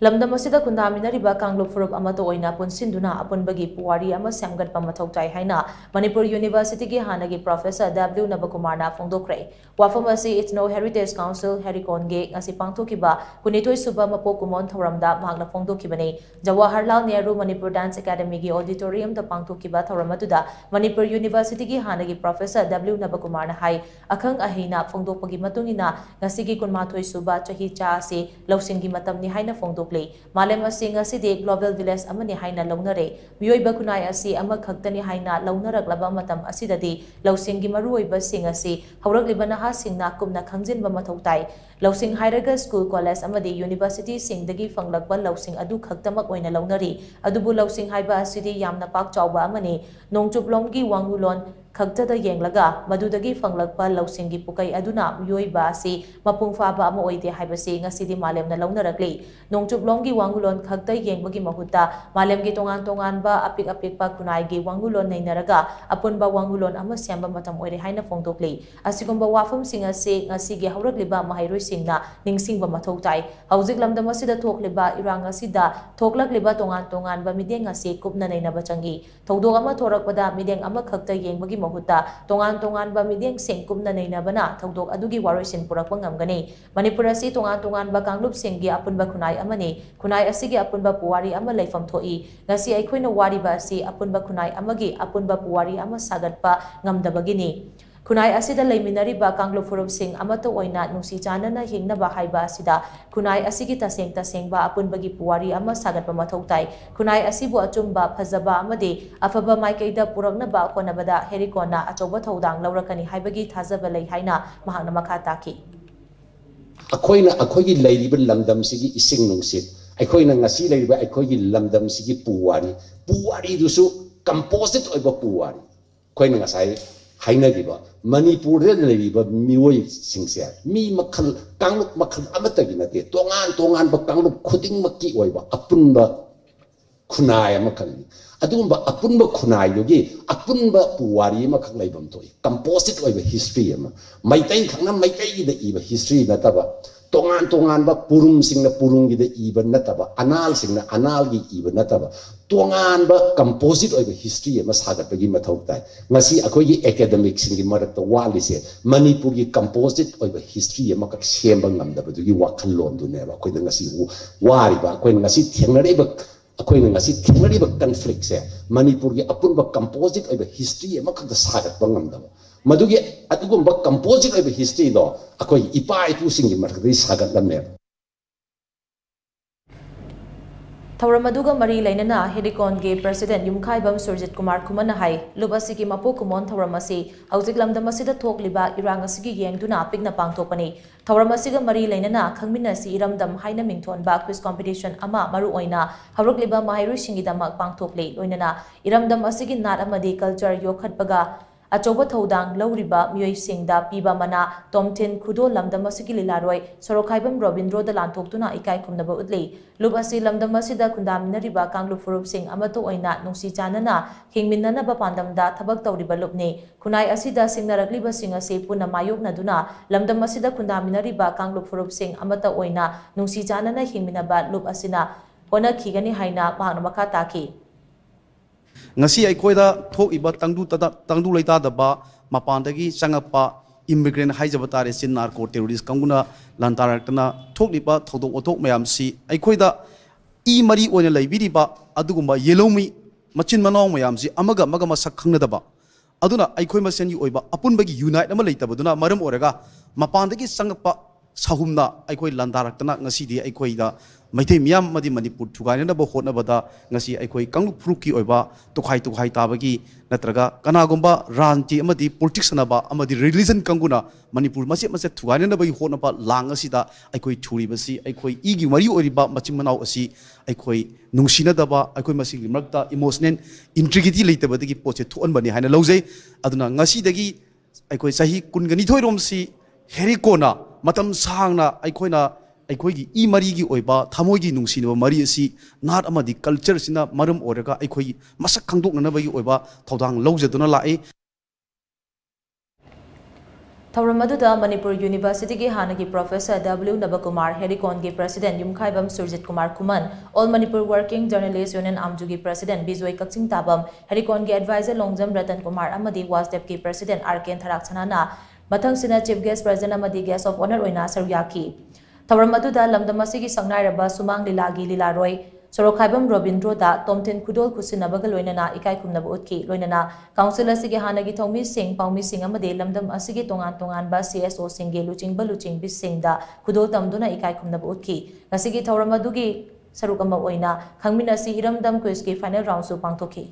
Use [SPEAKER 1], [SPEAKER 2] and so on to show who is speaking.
[SPEAKER 1] LAMDAM ASIDA Khundaminnariba Kanglup Phurup Amatta Oina Punshinduna Apunbagi Puwari Shemgatpa Mathou Tai HAINA Manipur University ki HANNAGI Professor NABAKUMAR na PHONGDOKKHRE Wafam asi Ethno Heritage Council Herikon ge ngasi pangthokiba kunithoi suba mapok kumon thoramda mahakna phongdokhibani Jawaharlal Nehru Manipur Dance Academy gi auditorium da pangthokiba thoramatuda Manipur University ki HANNAGI Professor NABAKUMAR na hai akhang ahina phongdokpagi matungina ngasi gi kunmathoi suba chahi cha ase lawsingi matamni haina phongdok Malem asing asidi global village amani haina launare mioiba kunai asi ama khaktani haina launarak laba matam asidadi lausingi maruoiba sing asi haurakliba naha singna kumna khangjinba mathau tai lausing hairaga school college amadi university singdagi fanglakba lausing adu khaktamak oina launari adubu lausing haiba asidi yamna pak chawba amani nongchuplomgi wangulon khaktada yenglaga madudagi fanglakpa lausingi pukai aduna mioiba asi mapungfaba ama oide haibasi ngasidi malemna launarakli nongchuplomgi wangulon khakta yengbagi mahuta malemgi tongan ba apik pa kunaigi wangulon nainaraga apunba wangulon ama semba matam oire haina phongdokli asigumba wafam singa se ngasigi haurakliba mahairoi singna ningsingba mathau tai haujik lamdam asida thokliba irang asida thoklakliba tongan ba mideng ase kupna nainaba changi thodok ama thorakpada mideng ama khakta yengbagi mahuta tongan ba mideng sing kupna nainabana thodok adugi waroisin purakpa ngamgani Manipur asi tongan ba Kanglup singgi apunba kunai amani kunai asigi apunba puwari ama laifam thoi ngasi aikhoina wariba asi apunba kunai amagi apunba puwari ama sagatpa ngamdabagini kunai asida laiminariba Kanglup Phurup sing Amatta Oina nungsi chanana hingnaba haiba asida kunai asigi tasengba apunbagi puwari ama sagatpa mathau tai kunai asibu achumba phajaba amadi afaba maikaida puraknaba konabada herikona achoba thodang laurakani haibagi thajaba lei haina mahakna makha taki
[SPEAKER 2] akoigi lairiba lamdam sigi ising nungsit akoina ngasi lairiba akoigi lamdam sigi puwari dusu composite oiba puwari koina ngasai hainagiba Manipur re lairiba mioi singse mi makhal Kanglup makhal amatagi nate tongan ba Kanglup khuding makki oiba apunba khunai makhal adumba apunba khunai yogi apunba puwari makhal laibam toi composite oiba history ama maitai khangna maitai gi da iba history nataba tongan ba purum singna purungi da iba nataba anal singna anal gi iba nataba tongan ba composite oiba history ama sagat bagi mathau tai ngasi akoi gi academic singi marakta walise Manipur gi composite oiba history ama ka semba ngamdaba dugi wakhal lon du ne ba koi da ngasi wari ba koi ngasi thengnare ba akoi ngasi thengnare ba conflict se Manipur gi apun ba composite oiba history ama ka da sagat ba ngamdaba madugi adugumba composite oiba history do akoi ipa ipu singi marakta sagat lamne
[SPEAKER 1] Thawramaduga Mari Lainana Herikon ge President Yumkhaibam Surjit Kumar Khumana hai Lubasiki Mapo Kumon Thawramasi Haujik Lamdam asida thokliba irang asigi yengduna pikna pangthopani Thawramasiga Mari Lainana khangminasi iramdam haina mingthonba quiz competition ama maru oina hawrukliba mahairui singidamak pangthokle loinana iramdam asigi nat amadi culture yokhatpaga Achoba thodang lauriba mioi singda piba mana tomtin khudo lamdam asigi lilaroi sorokhaibam Robindro da lantoktuna ikai khumnaba utli lubasi lamdam asida Khundaminnariba Kanglup Phurup sing Amatta Oina nungsi chanana hingminnana ba pandamda thabak tawriba lupni kunai asida singnarakliba sing ase puna mayoknaduna lamdam asida Khundaminnariba Kanglup Phurup sing Amatta Oina nungsi chanana hingminaba lup asina hona khigani haina mahakna makha taki
[SPEAKER 3] ngasi aikoida thokiba tangdu leita daba mapandagi changapa immigrant haijaba tare sin narco terrorist kanguna lantarakna thokliba thodok othok mayam si aikoida I mari oina laibiriba adugumba yelomi machin manong mayam si amaga masak khangnadaba aduna aikoi masengi oiba apunbagi unite ama leitabaduna maram oraga mapandagi changapa sahumna aikoi landarakna ngasi di aikoida maithei miyam madi Manipur thugaina ba hotna bada ngasi aikoi Kanglup Phurup ki oiba tukhai tabagi natraga kanagumba ranti amadi politics na ba amadi religion kanguna Manipur mase thugaina ba hotna ba lang asida aikoi thuri basi aikoi igi mari oriba machim manau asi aikoi nungsina daba aikoi masi limrakta emotional integrity leitabadagi poche thuan bani haina lojei aduna ngasi dagi aikoi sahi kungani thoirom si herikona matam sangna aikoina aikoigi I marigi oiba thamoigi nungsinaba mari asi nat amadi culture sina maram oraga aikoigi masak khangdoknanabagi oiba thodang lojaduna lai
[SPEAKER 1] Thauram aduda Manipur University ki Hannagi Professor W. Nabakumar, Herikon ki President Yumkhaibam Surjit Kumar Kuman, All Manipur Working Journalist Union Amju ki President Bijoy Kakching Tabam, Herikon ki Advisor Longjam Ratan Kumar Amadi Wasdep ki President Arken Tharak Chanana, Mathang Sina Chief Guest President Amadi Guest of Honor Oina Saryaki. Thauram aduda LAMDAM asigi Sangnaraba Sumang Lilagi Lilaroi, Sorokhaibam Robindro da Tomten Kudol Kusinabaga Loinana Ikai Kumnaba Utki Loinana Council asigi Hannagi Thomi Singh Paumi Singh Amade LAMDAM asigi Tongan ba CSO Singge Luching Bising da Kudol Tamduna Ikai Kumnaba Utki Asigi Thauram adugi Sarukamba Oina Khangminasi Iramdam Quiz ki final round su pangtokhi